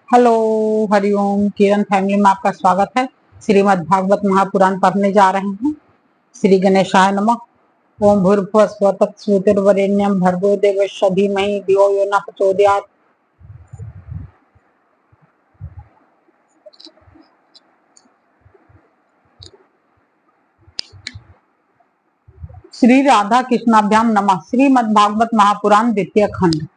Hello, Hariom. किरण family में आपका स्वागत है। श्रीमद् भागवत महापुराण पढ़ने जा रहे हैं। श्री गणेशाय नमः। ओम भूर्भुवः स्वः तत्सवितुर्वरेण्यं भर्गो देवस्य धीमहि धियो यो नः प्रचोदयात्। श्री राधा कृष्णाभ्याम नमः। श्रीमद् भागवत महापुराण द्वितीय खंड।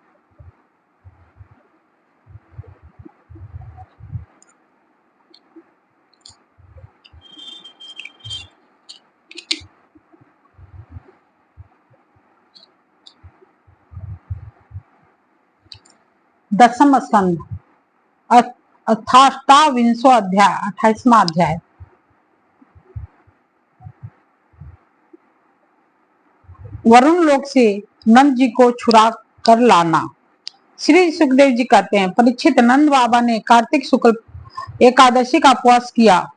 दसम स्कंध, अष्टाविंशो अध्याय, 28वां अध्याय। वरुण लोक से नंद जी को छुड़ा कर लाना। श्री सुखदेव जी कहते हैं, परीक्षित, नंद बाबा ने कार्तिक शुक्ल एकादशी का उपवास किया।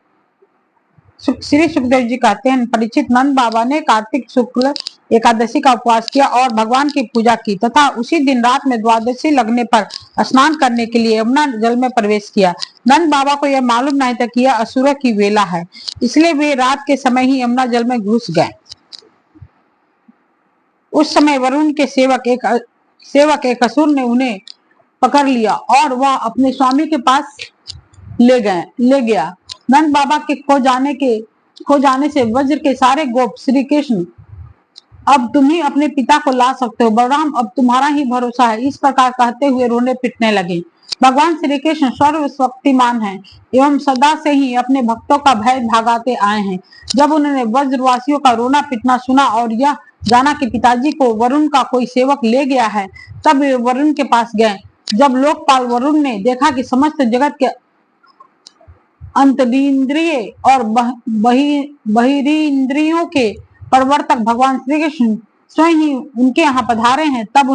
श्री सुखदेव जी कहते हैं, परीक्षित, नंद बाबा ने कार्तिक शुक्ल एकादशी का उपवास किया और भगवान की पूजा की तथा उसी दिन रात में द्वादशी लगने पर स्नान करने के लिए यमुना जल में प्रवेश किया। नंद बाबा को यह मालूम नहीं था कि यह असुरों की वेला है, इसलिए वे रात के समय ही यमुना जल में घुस गए। उस समय वरुण के सेवक एक असुर ने उन्हें पकड़ लिया और वह अपने स्वामी के पास ले गया। नंद बाबा के खो जाने से वज्र के सारे गोप, श्री कृष्ण, अब तुम ही अपने पिता को ला सकते हो, बलराम अब तुम्हारा ही भरोसा है, इस प्रकार कहते हुए रोने पिटने लगे। भगवान श्री कृष्ण सर्वशक्तिमान हैं एवं सदा से ही अपने भक्तों का भय भागाते आए हैं। जब उन्होंने वज्रवासियों का रोना पिटना सुना और यह जाना कि पिताजी को वरुण का कोई सेवक ले गया है, तब वे वरुण के पास गए। जब लोकपाल वरुण ने देखा कि समस्त जगत के अंतरिंद्रिय और बहिरींद्रियों के प्रवर्तक भगवान श्री कृष्ण स्वयं ही उनके यहाँ पधारे हैं, तब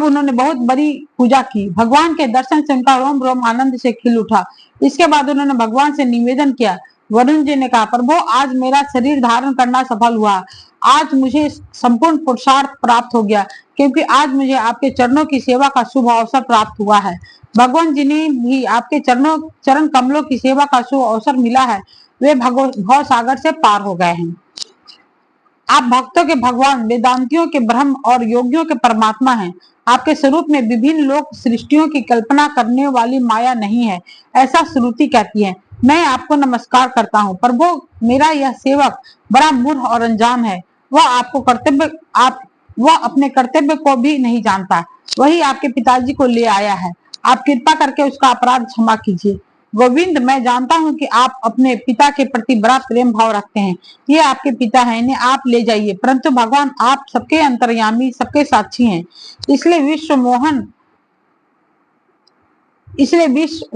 उन्होंने बहुत बड़ी पूजा की। भगवान के दर्शन से उनका रोम रोम आनंद से खिल उठा। इसके बाद उन्होंने भगवान से निवेदन किया। वरुण जी ने कहा, प्रभु, आज मेरा शरीर धारण करना सफल हुआ। आज मुझे संपूर्ण पुरुषार्थ प्राप्त हो गया, क्योंकि आज मुझे आपके चरणों की सेवा का शुभ अवसर प्राप्त हुआ है। भगवान जी ने भी आपके चरण कमलों की सेवा का शुभ अवसर मिला है। वे भव सागर से पार हो गए हैं। आप भक्तों के भगवान, वेदांतियों के ब्रह्म और योगियों के परमात्मा हैं। आपके स्वरूप में विभिन्न लोक सृष्टियों की कल्पना करने वाली माया नहीं है, ऐसा श्रुति कहती है। मैं आपको नमस्कार करता हूँ। प्रभु, मेरा यह सेवक बड़ा मूर्ख और अनजान है। वह अपने कर्तव्य को भी नहीं जानता। वही आपके पिताजी को ले आया है। आप कृपा करके उसका अपराध क्षमा कीजिए। गोविंद, मैं जानता हूँ कि आप अपने पिता के प्रति बड़ा प्रेम भाव रखते हैं। ये आपके पिता हैं, इन्हें आप ले जाइए। परंतु भगवान, आप सबके अंतर्यामी, सबके साक्षी हैं, इसलिए विश्व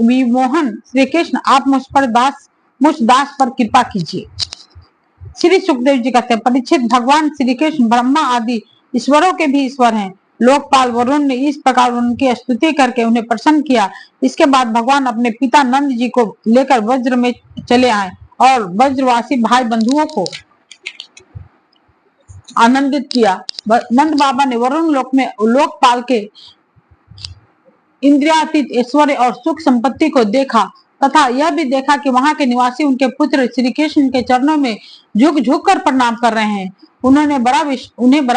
विमोहन श्री कृष्ण, आप मुझ दास पर कृपा कीजिए। श्री सुखदेव जी कहते हैं, परीक्षित, भगवान श्री कृष्ण ब्रह्मा आदि ईश्वरों के भी ईश्वर हैं। लोकपाल वरुण ने इस प्रकार उनकी स्तुति करके उन्हें प्रसन्न किया। इसके बाद भगवान अपने पिता नंद जी को लेकर वज्र में चले आए और वज्रवासी भाई बंधुओं को आनंदित किया। नंद बाबा ने वरुण लोक में लोकपाल के इंद्रियातीत ऐश्वर्य और सुख संपत्ति को देखा तथा यह भी देखा कि वहां के निवासी उनके पुत्र श्री कृष्ण के चरणों में झुक झुक कर प्रणाम कर रहे हैं। उन्हें बड़ा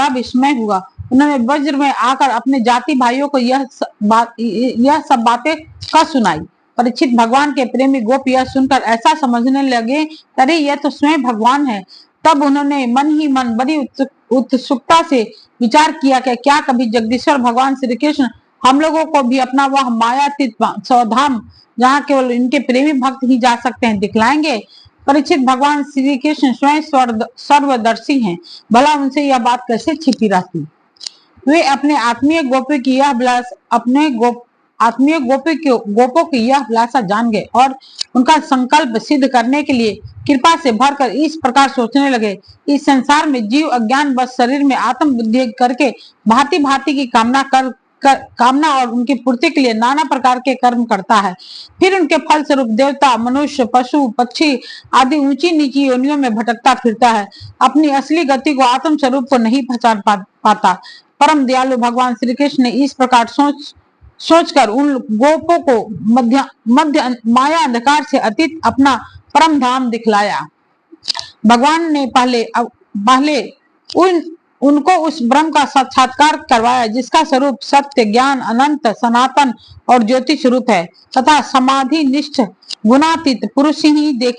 विस्मय हुआ। उन्होंने वज्र में आकर अपने जाति भाइयों को यह सब बातें कह सुनाई। परीक्षित, भगवान के प्रेमी गोप यह सुनकर ऐसा समझने लगे, अरे यह तो स्वयं भगवान है। तब उन्होंने मन ही मन बड़ी उत्सुकता से विचार किया कि क्या कभी जगदीश्वर भगवान श्री कृष्ण हम लोगों को भी अपना वह मायातीत स्वधाम, जहाँ केवल इनके प्रेमी भक्त ही जा सकते हैं, दिखलाएंगे। परीक्षित, भगवान श्री कृष्ण स्वयं सर्वदर्शी हैं, भला उनसे यह बात कैसे छिपी रहती। वे अपने आत्मीय गोपों की यह अभिलाषा जान गए और उनका संकल्प सिद्ध करने के लिए कृपा से भरकर इस प्रकार सोचने लगे। इस संसार में जीव अज्ञान बस शरीर में आत्म बुद्धि करके भांति भांति की कामना और उनकी पूर्ति के लिए नाना प्रकार के कर्म करता है। फिर उनके फल स्वरूप देवता, मनुष्य, पशु, पक्षी आदि ऊंची नीची योनियों में भटकता फिरता है। अपनी असली गति को, आत्म स्वरूप को नहीं पहचान पाता। परम दयालु भगवान श्री कृष्ण ने इस प्रकार सोचकर उन गोपों को मध्य मध्य माया अंधकार से अतीत अपना परम धाम दिखलाया। भगवान ने पहले उनको उस ब्रह्म का साक्षात्कार करवाया जिसका स्वरूप सत्य, ज्ञान, अनंत, सनातन और ज्योति स्वरूप है तथा समाधि निष्ठ गुणातीत पुरुष ही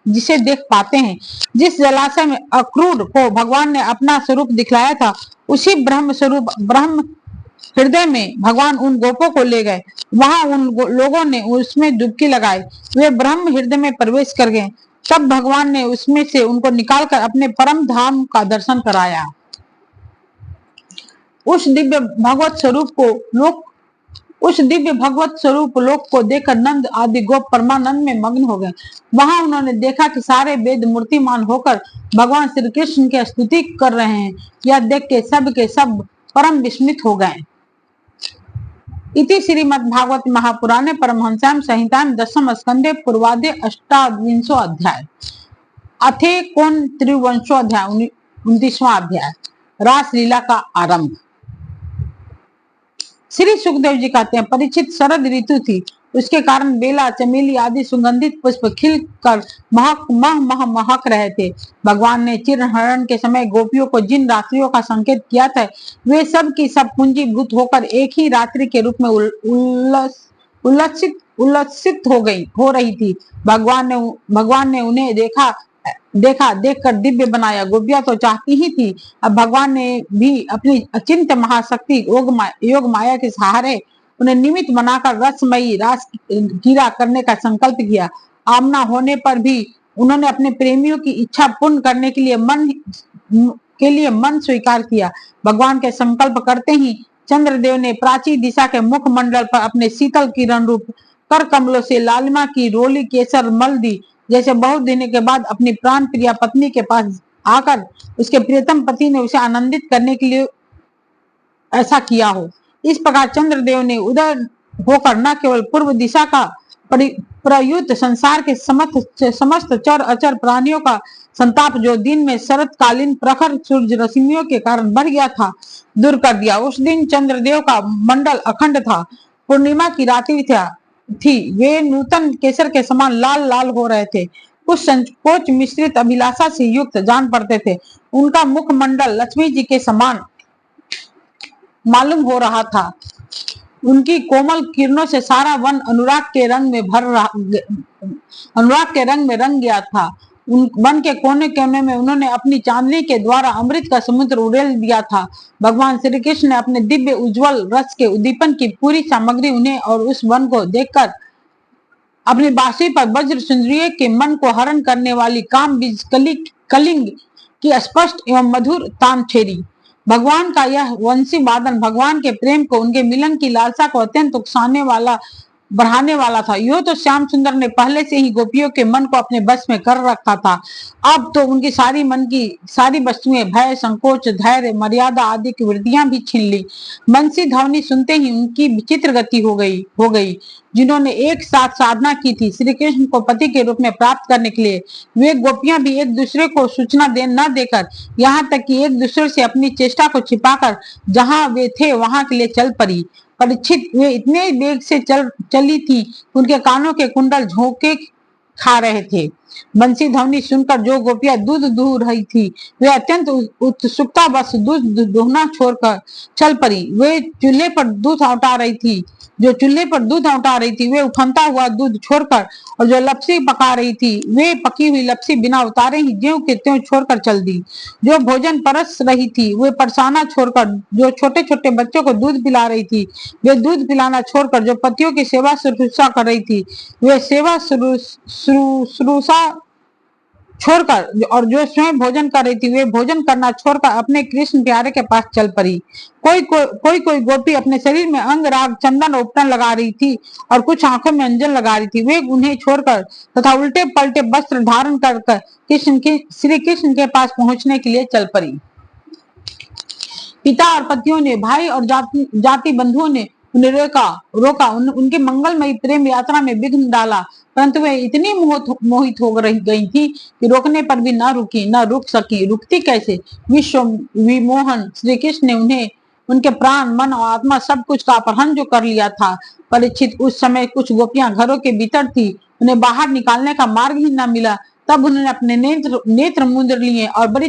जिसे देख पाते हैं। जिस जलाशय में अक्रूर को भगवान ने अपना स्वरूप दिखलाया था, उसी ब्रह्म हृदय में भगवान उन गोपों को ले गए। वहां उन लोगों ने उसमें डुबकी लगाई। वे ब्रह्म हृदय में प्रवेश कर गए। तब भगवान ने उसमें से उनको निकालकर अपने परम धाम का दर्शन कराया। उस दिव्य भगवत स्वरूप लोक को देखकर नंद आदि गोप परमानंद में मग्न हो गए। वहां उन्होंने देखा कि सारे वेद मूर्तिमान होकर भगवान श्री कृष्ण की स्तुति कर रहे हैं। यह देख के सब परम विस्मित हो गए। इति श्रीमद्भागवत महापुराणे परमहंस्यां संहितायां दशम स्कंदे पूर्वादे 28वां अध्याय। अथे कौन त्रिवंशो अध्याय 29वां अध्याय। रासलीला का आरंभ। श्री सुखदेव जी कहते हैं, परीक्षित, शरद ऋतु थी, उसके कारण बेला, चमेली आदि सुगंधित पुष्प खिल कर महक रहे थे। भगवान ने चिरहरण के समय गोपियों को जिन रात्रियों का संकेत किया था, वे सब की सब पूंजीभूत होकर एक ही रात्रि के रूप में उल्लसित हो रही थी। भगवान ने उन्हें देखकर दिव्य बनाया। गोपियां तो चाहती ही थी। अब भगवान ने भी अपनी अचिंत महाशक्ति योग माया के सहारे उन्हें निमित्त बनाकर रसमयी रास क्रीड़ा करने का संकल्प किया। आमना होने पर भी उन्होंने अपने प्रेमियों की इच्छा पूर्ण करने के लिए मन स्वीकार किया। भगवान के संकल्प करते ही चंद्रदेव ने प्राची दिशा के मुखमंडल पर अपने शीतल किरण रूप कर कमलों से लालिमा की रोली केसर मल दी, जैसे बहुत दिनों के बाद अपनी प्राण प्रिया पत्नी के पास आकर उसके प्रियतम पति ने उसे आनंदित करने के लिए ऐसा किया हो। इस प्रकार चंद्रदेव ने उदय होकर न केवल पूर्व दिशा का प्रयुक्त संसार के समस्त चर अचर प्राणियों का संताप, जो दिन में शरतकालीन प्रखर सूर्य रश्मियों के कारण बढ़ गया था, दूर कर दिया। उस दिन चंद्रदेव का मंडल अखंड था। पूर्णिमा की रात्रि थी। वे नूतन केसर के समान लाल लाल हो रहे थे। कुछ संकोच मिश्रित अभिलाषा से युक्त जान पड़ते थे। उनका मुखमंडल लक्ष्मी जी के समान मालूम हो रहा था। उनकी कोमल किरणों से सारा वन अनुराग के रंग में रंग गया था। उन वन के कोने कोने में उन्होंने अपनी चांदनी के द्वारा अमृत का समुद्र उड़ेल दिया था। भगवान श्री कृष्ण ने अपने दिव्य उज्जवल रस के उद्दीपन की पूरी सामग्री उन्हें और उस वन को देखकर अपनी बांसुरी पर वज्र सुंदरियों के मन को हरण करने वाली काम बीज कलिंग की स्पष्ट एवं मधुर तान छेड़ी। भगवान का यह वंशी वादन भगवान के प्रेम को, उनके मिलन की लालसा को अत्यंत उकसाने वाला, बढ़ाने वाला था। यो तो श्याम सुंदर ने पहले से ही गोपियों के मन को अपने बस में कर रखा था। अब तो उनकी मन की सारी वस्तुएं भय, संकोच, धैर्य, मर्यादा आदि की वृत्तियां भी छीन ली। बंसी ध्वनि सुनते ही उनकी विचित्र गति हो गई। जिन्होंने एक साथ साधना की थी श्री कृष्ण को पति के रूप में प्राप्त करने के लिए, वे गोपियां भी एक दूसरे को सूचना न देकर, यहाँ तक कि एक दूसरे से अपनी चेष्टा को छिपाकर जहां वे थे वहां के लिए चल पड़ी। परीक्षित, वे इतने वेग से चली थी, उनके कानों के कुंडल झोंके खा रहे थे। बंसी ध्वनि सुनकर जो गोपियां दूध दूह रही थी, वे अत्यंत उत्सुकता बस दूध दुहना छोड़कर चल पड़ी। वे चूल्हे पर दूध औटा रही थी। वे उफनता हुआ दूध छोड़कर, और जो लपसी पका रही थी, वे पकी हुई लपसी बिना उतारे ही ज्यों के त्यों छोड़कर चल दी। जो भोजन परस रही थी, वे परसाना छोड़कर, जो छोटे छोटे बच्चों को दूध पिला रही थी, वे दूध पिलाना छोड़कर, जो पतियों की सेवा शुश्रूषा कर रही थी, वे सेवा शुश्रूषा छोड़कर, और जो स्वयं भोजन कर रही थी, वे भोजन करना छोड़कर अपने कृष्ण प्यारे के पास चल पड़ी। कोई गोपी अपने शरीर में अंग राग चंदन उपटन लगा रही थी और कुछ आंखों में अंजन लगा रही थी। वे उन्हें छोड़कर तथा उल्टे पलटे वस्त्र धारण कर श्री कृष्ण के पास पहुंचने के लिए चल पड़ी। पिता और पतियों ने, भाई और जाति बंधुओं ने उन्हें रोका, उनके मंगलमयी प्रेम यात्रा में विघ्न डाला, परंतु वे इतनी मोहित हो गई थी कि रोकने पर भी न रुक सकी। रुकती कैसे? विश्व विमोहन श्री कृष्ण ने उन्हें उनके प्राण, मन और आत्मा सब कुछ का अपहरण जो कर लिया था। परीक्षित, उस समय कुछ गोपियां घरों के भीतर थी, उन्हें बाहर निकालने का मार्ग ही न मिला। तब उन्होंने अपने नेत्र मूंद लिए और बड़ी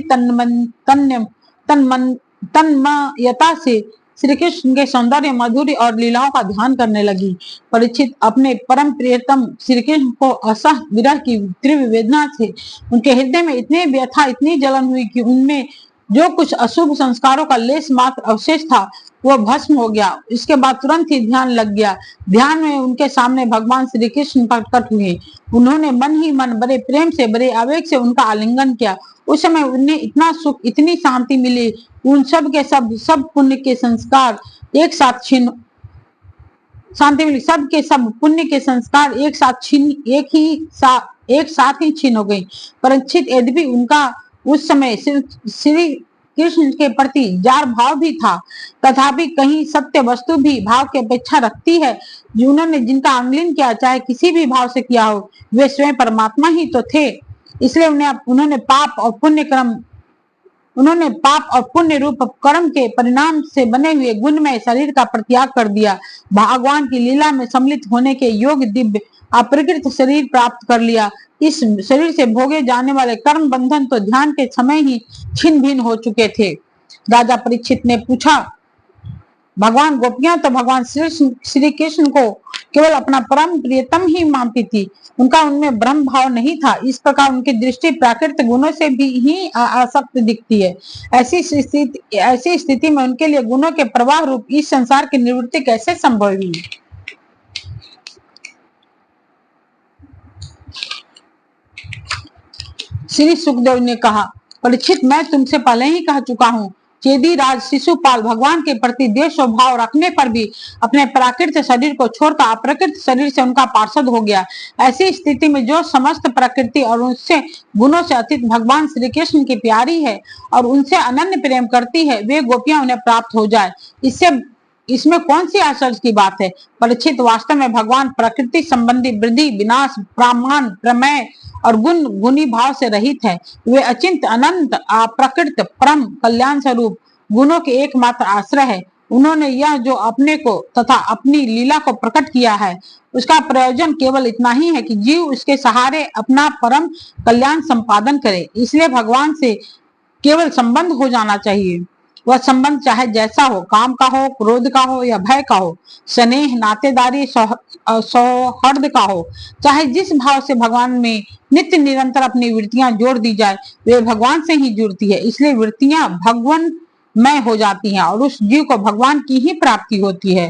तन्मयता से श्री कृष्ण के सौंदर्य, माधुर्य और लीलाओं का ध्यान करने लगी। परीक्षित, अपने परम प्रियतम श्री कृष्ण को असह विरह की तीव्र वेदना से उनके हृदय में इतनी व्यथा, इतनी जलन हुई कि उनमें जो कुछ अशुभ संस्कारों का लेस मात्र अवशेष था वो भस्म हो गया। इसके बाद तुरंत ही ध्यान लग गया। ध्यान में उनके सामने भगवान श्री कृष्ण प्रकट हुए। उन्होंने मन ही मन बड़े प्रेम से, बड़े आवेग से उनका आलिंगन किया। उस समय उन्हें इतना सुख, इतनी शांति मिली, उन सब के सब पुण्य के संस्कार एक साथ छीन शांति मिली, सब के सब पुण्य के संस्कार एक साथ ही छीन हो गई। परीक्षित, यद्यपि उनका उस समय श्री कृष्ण के प्रति जार भाव भी था, तथापि कहीं सत्य वस्तु भी भाव की अपेक्षा रखती है। जो उन्होंने जिनका आंगलिन किया, चाहे किसी भी भाव से किया हो, वे स्वयं परमात्मा ही तो थे। इसलिए उन्होंने पाप और पुण्य रूप कर्म के परिणाम से बने हुए गुणमय शरीर का परित्याग कर दिया। भगवान की लीला में सम्मिलित होने के योग्य दिव्य अप्रकृत शरीर प्राप्त कर लिया। इस शरीर से भोगे जाने वाले कर्म बंधन तो ध्यान के समय ही छिन्न भिन्न हो चुके थे। राजा परीक्षित ने पूछा, भगवान, गोपियां तो भगवान श्री कृष्ण को केवल अपना परम प्रियतम ही मानती थी, उनका उनमें ब्रह्म भाव नहीं था। इस प्रकार उनकी दृष्टि प्राकृतिक गुणों से भी ही आसक्त दिखती है। ऐसी स्थिति में उनके लिए गुणों के प्रवाह रूप इस संसार की निवृत्ति कैसे संभव हुई? श्री सुखदेव ने कहा, परीक्षित, मैं तुमसे पहले ही कह चुका हूँ, चेदी राज शिशुपाल भगवान के प्रति देश और भाव रखने पर भी अपने प्राकृतिक शरीर को छोड़कर अप्राकृत शरीर से उनका पार्षद हो गया। ऐसी स्थिति में जो समस्त प्रकृति और उससे गुणों से अतीत भगवान श्री कृष्ण की प्यारी है और उनसे अनन्य प्रेम करती है, वे गोपियां उन्हें प्राप्त हो जाए, इसमें कौन सी आश्चर्य की बात है? परीक्षित, वास्तव में भगवान प्रकृति संबंधी वृद्धि, विनाश, प्रामाण, प्रमेय और गुणी भाव से रहित है। वे अचिंत, अनंत, अप्रकृत, परम कल्याण स्वरूप गुणों के एकमात्र आश्रय है। उन्होंने यह जो अपने को तथा अपनी लीला को प्रकट किया है, उसका प्रयोजन केवल इतना ही है कि जीव उसके सहारे अपना परम कल्याण संपादन करे। इसलिए भगवान से केवल संबंध हो जाना चाहिए। वह संबंध चाहे जैसा हो, काम का हो, क्रोध का हो या भय का हो, स्नेह, नातेदारी, सौहार्द का हो, चाहे जिस भाव से भगवान में नित्य निरंतर अपनी वृत्तियां जोड़ दी जाए, वे भगवान से ही जुड़ती है। इसलिए वृत्तियां भगवानमय हो जाती हैं और उस जीव को भगवान की ही प्राप्ति होती है।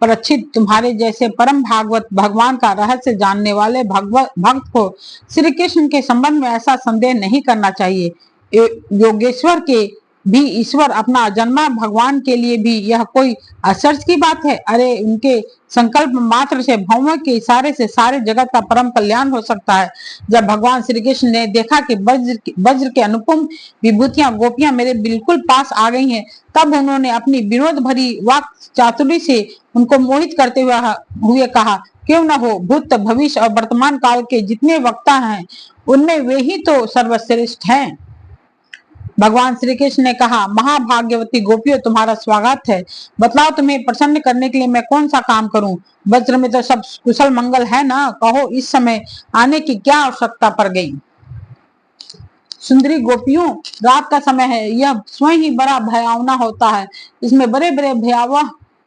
परीक्षित, तुम्हारे जैसे परम भागवत भगवान का रहस्य जानने वाले भक्त को श्री कृष्ण के संबंध में ऐसा संदेह नहीं करना चाहिए। योगेश्वर के भी ईश्वर अपना जन्मा भगवान के लिए भी यह कोई आश्चर्य की बात है? अरे, उनके संकल्प मात्र से भौमों के इशारे से सारे जगत का परम कल्याण हो सकता है। जब भगवान श्री कृष्ण ने देखा कि वज्र के अनुपम विभूतियां गोपियां मेरे बिल्कुल पास आ गई हैं, तब उन्होंने अपनी विनोद भरी वाक चातुरी से उनको मोहित करते हुए कहा, क्यों न हो, भूत, भविष्य और वर्तमान काल के जितने वक्ता हैं, उनमें वे ही तो सर्वश्रेष्ठ हैं। भगवान श्री कृष्ण ने कहा, महाभाग्यवती गोपियों, तुम्हारा स्वागत है। बतलाओ, तुम्हें प्रसन्न करने के लिए मैं कौन सा काम करूं? वज्र में तो सब कुशल मंगल है ना? कहो, इस समय आने की क्या आवश्यकता पड़ गई? सुंदरी गोपियों, रात का समय है, यह स्वयं ही बड़ा भयावना होता है। इसमें बड़े बड़े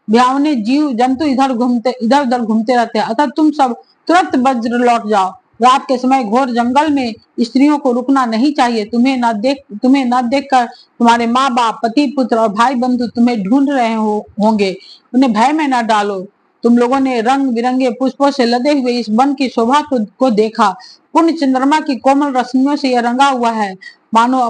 भयावने जीव जंतु इधर उधर घूमते रहते हैं, अतः तुम सब तुरंत वज्र लौट जाओ। रात के समय घोर जंगल में स्त्रियों को रुकना नहीं चाहिए। तुम्हें न देखकर तुम्हारे माँ बाप, पति, पुत्र और भाई बंधु तुम्हें ढूंढ रहे होंगे। उन्हें भय में न डालो। तुम लोगों ने रंग बिरंगे पुष्पों से लदे हुए इस वन की शोभा को देखा। पूर्ण चंद्रमा की कोमल रश्मियों से यह रंगा हुआ है, मानो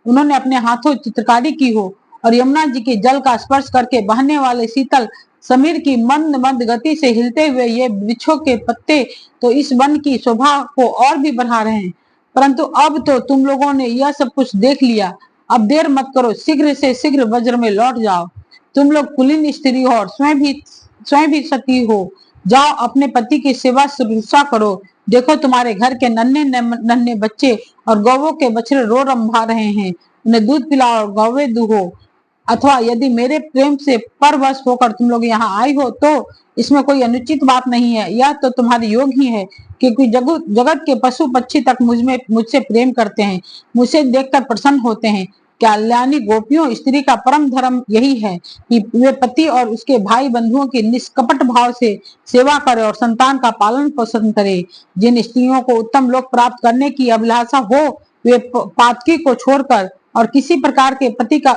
उन्होंने अपने हाथों चित्रकारी की हो और यमुना जी के जल का स्पर्श करके बहने वाले शीतल समीर की मंद मंद गति से हिलते हुए ये वृक्षों के पत्ते तो इस वन की शोभा को और भी बढ़ा रहे हैं। परंतु अब तो तुम लोगों ने यह सब कुछ देख लिया, अब देर मत करो, शीघ्र से शीघ्र वज्र में लौट जाओ। तुम लोग कुलीन स्त्री हो और स्वयं भी सती हो। जाओ, अपने पति की सेवा शुश्रूषा करो। देखो, तुम्हारे घर के नन्हे नन्हे बच्चे और गौवों के बछड़े रो रंभा रहे हैं, उन्हें दूध पिलाओ और गौवें दूहो। अथवा यदि मेरे प्रेम से परवश होकर तुम लोग यहाँ आई हो तो इसमें कोई अनुचित बात नहीं है, यह तो तुम्हारे योग ही है, क्योंकि जगत के पशु पक्षी तक मुझसे प्रेम करते हैं, मुझसे देखकर प्रसन्न होते हैं। कल्याणी गोपियों, स्त्री का परम धर्म यही है कि वे पति और उसके भाई बंधुओं की निष्कपट भाव से सेवा करे और संतान का पालन पोषण करे। जिन स्त्रियों को उत्तम लोक प्राप्त करने की अभिलाषा हो, वे पातकी को छोड़कर और किसी प्रकार के पति का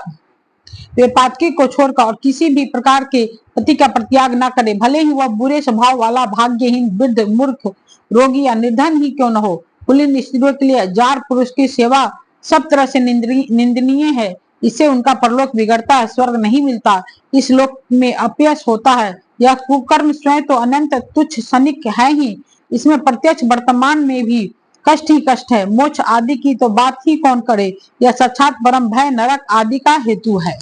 वे पातकी को छोड़कर और किसी भी प्रकार के पति का परित्याग न करे, भले ही वह बुरे स्वभाव वाला, भाग्यहीन, वृद्ध, मूर्ख, रोगी या निर्धन ही क्यों न हो। कुलीन स्त्रियों के लिए जार पुरुष की सेवा सब तरह से निंदनीय है। इससे उनका परलोक बिगड़ता है, स्वर्ग नहीं मिलता, इस लोक में अपयश होता है। यह कुकर्म स्वयं तो अनंत तुच्छ क्षणिक है ही, इसमें प्रत्यक्ष वर्तमान में भी कष्ट ही कष्ट है। मोक्ष आदि की तो बात ही कौन करे, यह साक्षात परम भय नरक आदि का हेतु है।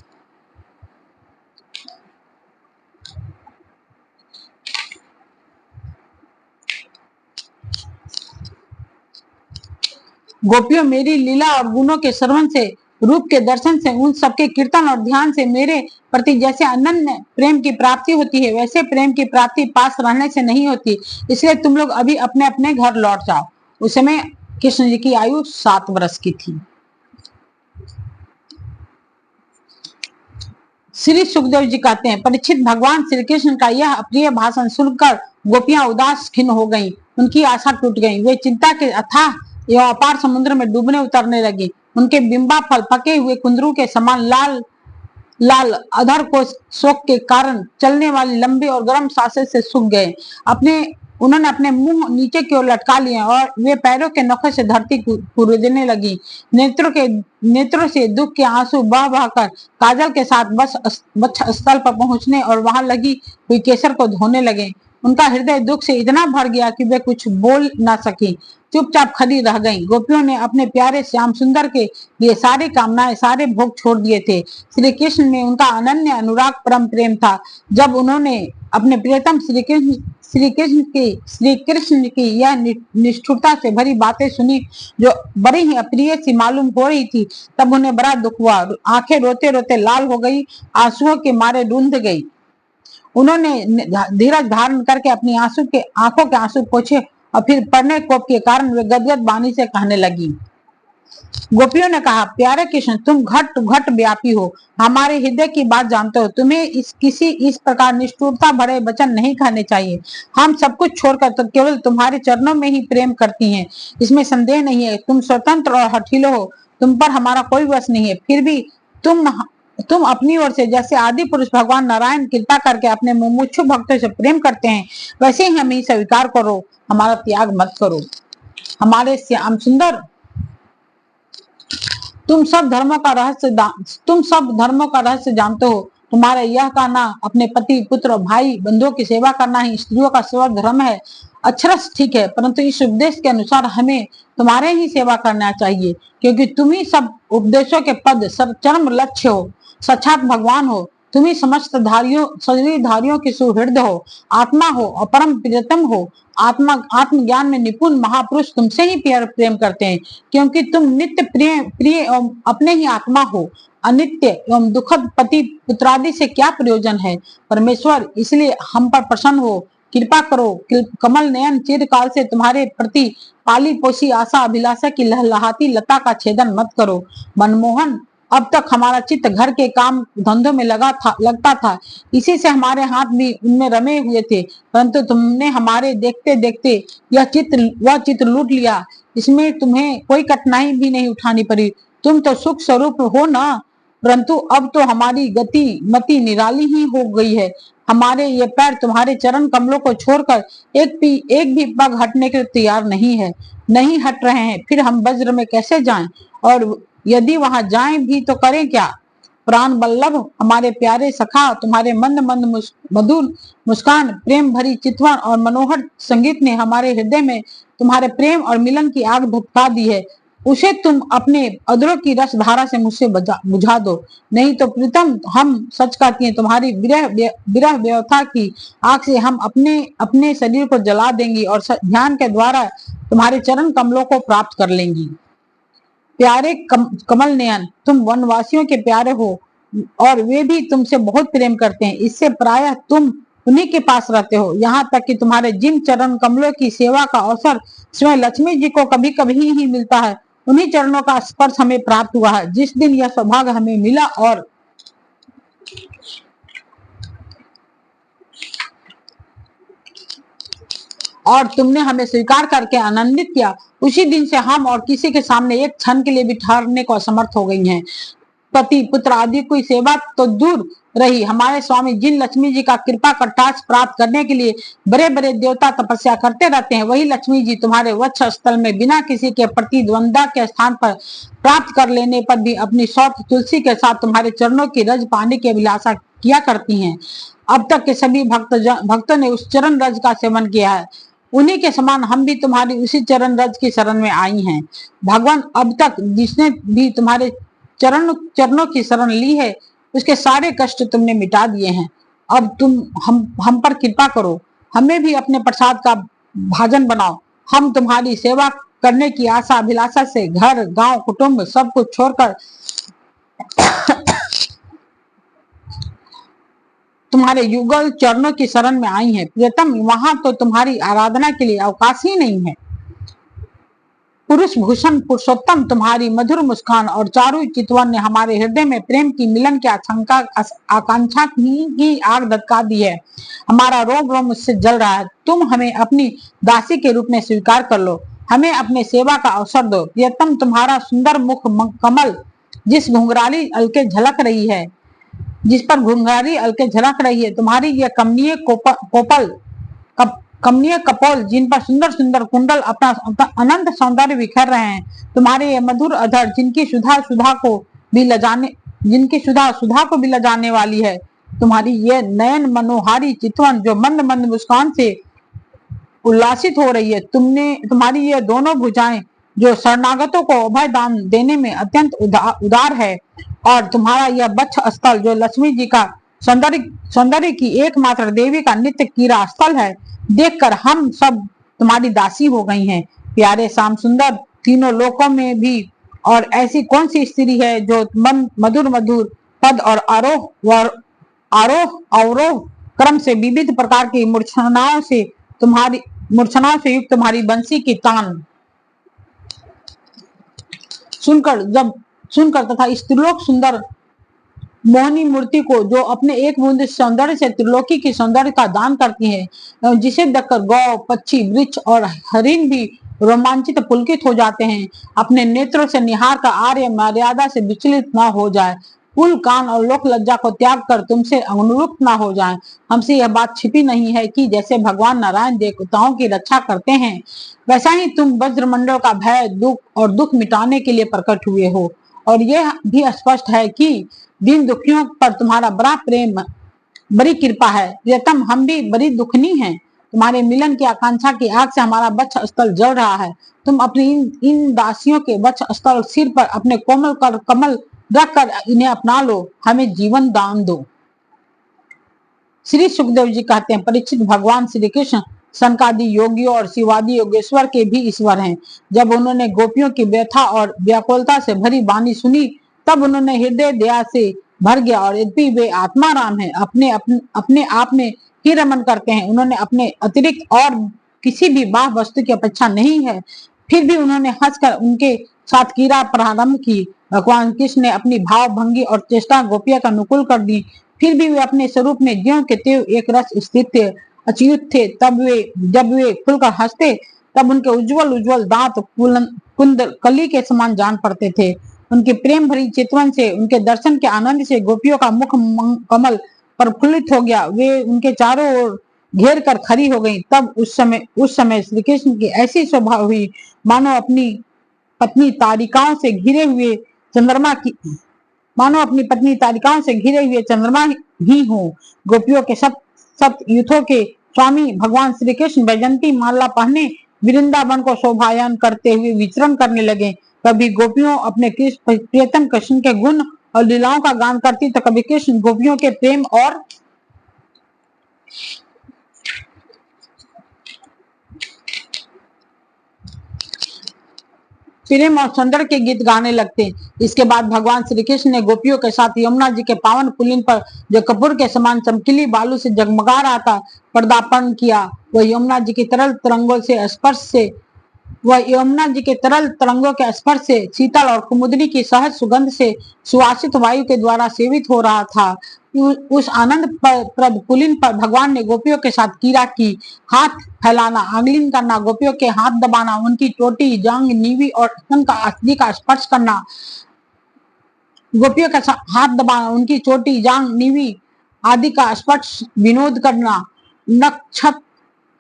गोपियों, मेरी लीला और गुणों के श्रवण से, रूप के दर्शन से, उन सबके कीर्तन और ध्यान से मेरे प्रति जैसे अनन्य प्रेम की प्राप्ति होती है, वैसे प्रेम की प्राप्ति पास रहने से नहीं होती। इसलिए तुम लोग अभी अपने अपने घर लौट जाओ। उस समय कृष्ण जी की आयु 7 वर्ष की थी। श्री सुखदेव जी कहते हैं, परीक्षित, भगवान श्री कृष्ण का यह अप्रिय भाषण सुनकर गोपियां उदास खिन्न हो गईं, उनकी आशा टूट गई। वे चिंता के अथाह एवं अपार समुद्र में डूबने उतरने लगी। उनके बिंबा फल पके हुए कुंदरू के समान लाल लाल अधर को शोक के कारण चलने वाली लंबी और गर्म सांसें से सूख गए। उन्होंने अपने मुंह नीचे की ओर लटका लिए और वे पैरों के नखों से धरती कूदने लगी। नेत्रों से दुख के आंसू बह बहकर काजल के साथ बस स्थल पर पहुंचने और वहां लगी हुई केसर को धोने लगे। उनका हृदय दुख से इतना भर गया कि वे कुछ बोल ना सकी, चुपचाप खड़ी रह गईं। गोपियों ने अपने प्यारे श्याम सुंदर के लिए सारी कामनाएं, सारे भोग छोड़ दिए थे। श्री कृष्ण में उनका अनन्य अनुराग, परम प्रेम था। जब उन्होंने अपने प्रियतम श्री कृष्ण की यह निष्ठुरता से भरी बातें सुनी, जो बड़ी ही अप्रिय सी मालूम हो रही थी, तब उन्हें बड़ा दुख हुआ। आंखें रोते रोते लाल हो गई, आंसुओं के मारे रूंध गई। उन्होंने धीरज धारण करके अपनी आंखों के आंसू पोछे और फिर पढ़ने कोप के कारण वे गदगद वाणी से कहने लगी। गोपियों ने कहा, प्यारे कृष्ण, तुम घट घट व्यापी हो, हमारे हृदय की बात जानते हो। तुम्हें इस प्रकार निष्ठुरता भरे वचन नहीं कहने चाहिए। हम सब कुछ छोड़कर तो केवल तुम्हारे चरणों में ही प्रेम करती हैं, इसमें संदेह नहीं है। तुम स्वतंत्र और हठीलो हो, तुम पर हमारा कोई वश नहीं है। फिर भी तुम अपनी ओर से जैसे आदि पुरुष भगवान नारायण कृपा करके अपने मुमुक्षु भक्तों से प्रेम करते हैं, वैसे ही हमें स्वीकार करो, हमारा त्याग मत करो। हमारे श्याम सुंदर, तुम सब धर्मों का रहस्य जानते हो। तुम्हारा यह कहना अपने पति, पुत्र, भाई, बंधुओं की सेवा करना ही स्त्रियों का सर्व धर्म है, अक्षरश ठीक है, परंतु इस उपदेश के अनुसार हमें तुम्हारे ही सेवा करना चाहिए, क्योंकि तुम ही सब उपदेशों के पद चरम लक्ष्य हो, साक्षात भगवान हो। तुम ही समस्त शरीरधारियों की सुहृद हो, आत्मा हो और परम प्रियतम हो। आत्मज्ञान में निपुण महापुरुष तुमसे ही प्रेम करते हैं, क्योंकि तुम नित्य प्रिय एवं अपने ही आत्मा हो। अनित्य एवं दुखद पति पुत्रादि से क्या प्रयोजन है। परमेश्वर, इसलिए हम पर प्रसन्न हो, कृपा करो। कमल नयन, चिरकाल से तुम्हारे प्रति पाली पोसी आशा अभिलाषा की लहलहाती लता का छेदन मत करो। मनमोहन, अब तक हमारा चित्त घर के काम धंधों में लगता था, इसी से हमारे हाथ भी उनमें रमे हुए थे, परंतु तुमने हमारे देखते देखते वह चित्त लूट लिया। इसमें तुम्हें कोई कठिनाई भी नहीं उठानी पड़ी। तुम तो सुख स्वरूप हो ना, परंतु अब तो हमारी मति निराली ही हो गई है। हमारे ये पैर तुम्हारे चरण कमलों को छोड़कर एक भी पग हटने के तैयार नहीं हट रहे हैं। फिर हम वज्र में कैसे जाएं, और यदि वहां जाएं भी तो करें क्या। प्राण बल्लभ, हमारे प्यारे सखा, तुम्हारे मंद मंद मधुर मुस्कान, प्रेम भरी चितवन और मनोहर संगीत ने हमारे हृदय में तुम्हारे प्रेम और मिलन की आग धधका दी है। उसे तुम अपने अधरों की रस धारा से मुझसे बुझा दो, नहीं तो प्रीतम, हम सच कहती हैं, तुम्हारी विरह व्यथा की आग से हम अपने शरीर को जला देंगी और ध्यान के द्वारा तुम्हारे चरण कमलों को प्राप्त कर लेंगी। प्यारे कमल नयन, तुम वनवासियों के प्यारे हो, और वे भी तुमसे बहुत प्रेम करते हैं। इससे प्रायः तुम उन्हीं के पास रहते हो, यहाँ तक कि तुम्हारे जिन चरण कमलों की सेवा का अवसर स्वयं लक्ष्मी जी को कभी कभी ही मिलता है, उन्हीं चरणों का स्पर्श हमें प्राप्त हुआ है। जिस दिन यह सौभाग्य हमें मिला और तुमने हमें स्वीकार करके आनंदित किया, उसी दिन से हम और किसी के सामने एक क्षण के लिए भी ठहरने को असमर्थ हो गई हैं। पति पुत्र आदि कोई सेवा तो दूर रही, हमारे स्वामी जिन लक्ष्मी जी का कृपा कटाक्ष प्राप्त करने के लिए बड़े बड़े देवता तपस्या करते रहते हैं, वही लक्ष्मी जी तुम्हारे वक्ष स्थल में बिना किसी के प्रतिद्वंदा के स्थान पर प्राप्त कर लेने पर भी अपनी सौत तुलसी के साथ तुम्हारे चरणों की रज पाने की अभिलाषा किया करती हैं। अब तक के सभी भक्तों ने उस चरण रज का सेवन किया है, उन्हीं के समान हम भी तुम्हारी उसी चरण रज की शरण में आई हैं। भगवान, अब तक जिसने भी तुम्हारे चरणों की शरण ली है, उसके सारे कष्ट तुमने मिटा दिए हैं। अब तुम हम पर कृपा करो, हमें भी अपने प्रसाद का भाजन बनाओ। हम तुम्हारी सेवा करने की आशा अभिलाषा से घर गांव कुटुंब सब कुछ छोड़कर तुम्हारे युगल चरणों की शरण में आई हैं। प्रियतम, वहां तो तुम्हारी आराधना के लिए अवकाश ही नहीं है। पुरुष भूषण पुरुषोत्तम तुम्हारी मधुर मुस्कान और चारु चितवन ने हमारे हृदय में प्रेम की मिलन की आकांक्षा की आग धधका दी है। हमारा रोम रोम उससे जल रहा है। तुम हमें अपनी दासी के रूप में स्वीकार कर लो, हमें अपने सेवा का अवसर दो। प्रियतम, तुम्हारा सुंदर मुख कमल जिस घुंघराली अलके झलक रही है, जिस पर घुंघराली अलके झलक रही है, तुम्हारी यह कमनीय कपोल जिन पर सुंदर सुंदर कुंडल अपना अनंत सौंदर्य बिखर रहे हैं, तुम्हारे ये मधुर अधर जिनकी सुधा सुधा को भी लजाने वाली है, तुम्हारी ये नयन मनोहारी चितवन जो मंद मंद मुस्कान से उल्लासित हो रही है, तुम्हारी ये दोनों भुजाएं जो शरणागतों को अभय दान देने में अत्यंत उदार है, और तुम्हारा यह वक्ष स्थल जो लक्ष्मी जी का सौंदर्य की एकमात्र देवी का नित्य कीड़ा स्थल है, देखकर हम सब तुम्हारी दासी हो गई हैं। प्यारे श्याम सुंदर, तीनों लोकों में भी और ऐसी कौन सी स्त्री है जो मधुर मधुर पद और आरोह अवरोह क्रम से विविध प्रकार की मूर्छनाओं से युक्त तुम्हारी बंसी की तान सुनकर तथा स्त्रीलोक सुंदर मोहनी मूर्ति को जो अपने एक बूंद सौंदर्य से त्रिलोकी की सौंदर्य का दान करती है, जिसे देखकर गौ पक्षी वृक्ष और हरिण भी रोमांचित पुलकित हो जाते हैं, अपने नेत्रों से निहार कर आर्य मर्यादा से विचलित न हो जाए, कुल कान और लोक लज्जा को त्याग कर तुमसे अनुरूप न हो जाए। हमसे यह बात छिपी नहीं है कि जैसे भगवान नारायण देवताओं की रक्षा करते हैं, वैसा ही तुम वज्रमंडल का भय दुख मिटाने के लिए प्रकट हुए हो। और यह भी स्पष्ट है कि दीन दुखियों पर तुम्हारा बड़ा प्रेम बड़ी कृपा है। प्रियतम, हम भी बड़ी दुखनी हैं, तुम्हारे मिलन की आकांक्षा की आग से हमारा वक्ष स्थल जल रहा है। तुम अपनी इन दासियों के वक्ष स्थल सिर पर अपने कोमल कमल रखकर इन्हें अपना लो, हमें जीवन दान दो। श्री सुखदेव जी कहते हैं, परीक्षित, भगवान श्री कृष्ण सनकादि योगियों और शिवादि योगेश्वर के भी ईश्वर हैं। जब उन्होंने गोपियों की व्यथा और व्याकुलता से भरी वाणी सुनी, तब उन्होंने हृदय दया से भर गया, और यद्यपि वे आत्मा राम है, अपने आप में ही रमन करते हैं, उन्होंने अपने अतिरिक्त और किसी भी बाह्य वस्तु की अपेक्षा नहीं है, फिर भी उन्होंने हंसकर उनके साथ कीड़ा प्रारंभ की। भगवान कृष्ण ने अपनी भाव भंगी और चेष्टा गोपिया का अनुकूल कर दी, फिर भी वे अपने स्वरूप में ज्यों के त्यों एक रस स्थित थे, अच्युत थे। जब वे खुलकर हंसते, तब उनके उज्जवल उज्जवल दांत कुंद कली के समान जान पड़ते थे। उनके प्रेम भरी चितवन से, उनके दर्शन के आनंद से गोपियों का मुख कमल प्रफुल्लित हो गया, वे उनके चारों ओर घेर कर खड़ी हो गई। तब उस समय श्री कृष्ण की ऐसी शोभा हुई मानो अपनी पत्नी तारिकाओं से घिरे हुए चंद्रमा की मानो अपनी पत्नी तारिकाओं से घिरे हुए चंद्रमा ही हो। गोपियों के सप्त युथों के स्वामी भगवान श्री कृष्ण वैजंती माला पहने वृंदावन को शोभायन करते हुए विचरण करने लगे। कभी गोपियों अपने प्रियतम कृष्ण के गुण और लीलाओं का गान करती, तो कभी कृष्ण गोपियों के प्रेम और प्रेम और सौंदर्य के गीत गाने लगते हैं। इसके बाद भगवान श्री कृष्ण ने गोपियों के साथ यमुना जी के पावन पुलिन पर, जो कपूर के समान चमकीली बालू से जगमगा रहा था, पदार्पण किया। वह यमुना जी के तरल तरंगों के स्पर्श से शीतल और कुमुदनी की सहज सुगंध से सुवासित वायु के द्वारा सेवित हो रहा था। उस आनंद प्रद पुलिन पर भगवान ने गोपियों के साथ क्रीड़ा की। हाथ फैलाना, आंगलिंग करना, गोपियों के हाथ दबाना, उनकी चोटी, जांग, नीवी और स्तन का आदि का स्पर्श करना, गोपियों का हाथ दबाना, उनकी चोटी, जांग, नीवी आदि का स्पर्श विनोद करना, नक्षत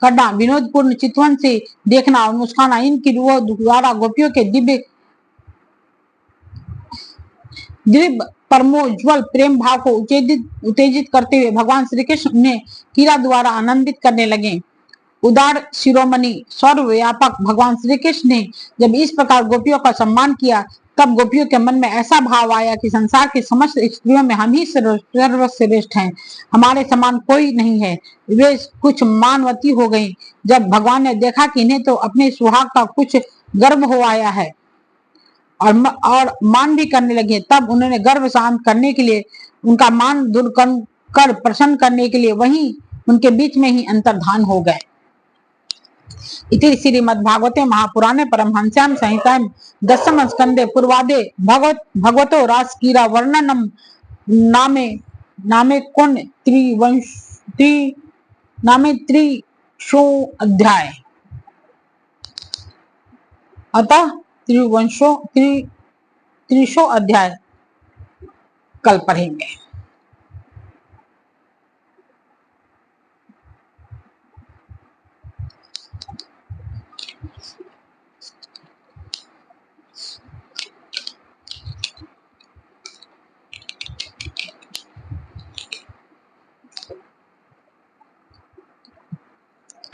करना, विनोदपूर्ण चितवन से देखना और मुस्काना, इनकी रूहों द्वारा गोपियों के दिव्य परमोज्वल प्रेम भाव को उत्तेजित करते हुए भगवान श्री कृष्ण उन्हें क्रीड़ा द्वारा आनंदित करने लगे। उदार शिरोमणि सर्वव्यापक भगवान श्री कृष्ण ने जब इस प्रकार गोपियों का सम्मान किया, तब गोपियों के मन में ऐसा भाव आया कि संसार की समस्त स्त्रियों में हम ही सर्वश्रेष्ठ हैं, हमारे समान कोई नहीं है। वे कुछ मानवती हो गईं। जब भगवान ने देखा कि इन्हें तो अपने सुहाग का कुछ गर्व हो आया है और मान भी करने लगे, तब उन्होंने गर्व शांत करने के लिए, उनका मान दूर कर प्रसन्न करने के लिए वहीं उनके बीच में ही अंतर्धान हो गए। इति श्रीमद्भागवते महापुराणे परमहंस्यां संहितायां दशम स्कंदे पूर्वादे भगवतो रासक्रीड़ा वर्णनम नामे त्रिशो अध्याय। अतः त्रिशो अध्याय कल पढ़ेंगे।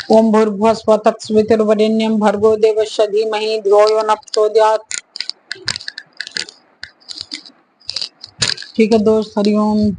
ओम भूर्भुवः स्वः तत्सवितुर्वरेण्यं भर्गो देवस्य धीमहि धियो यो नः प्रचोदयात्। ठीक है दोस्त, हरिओम।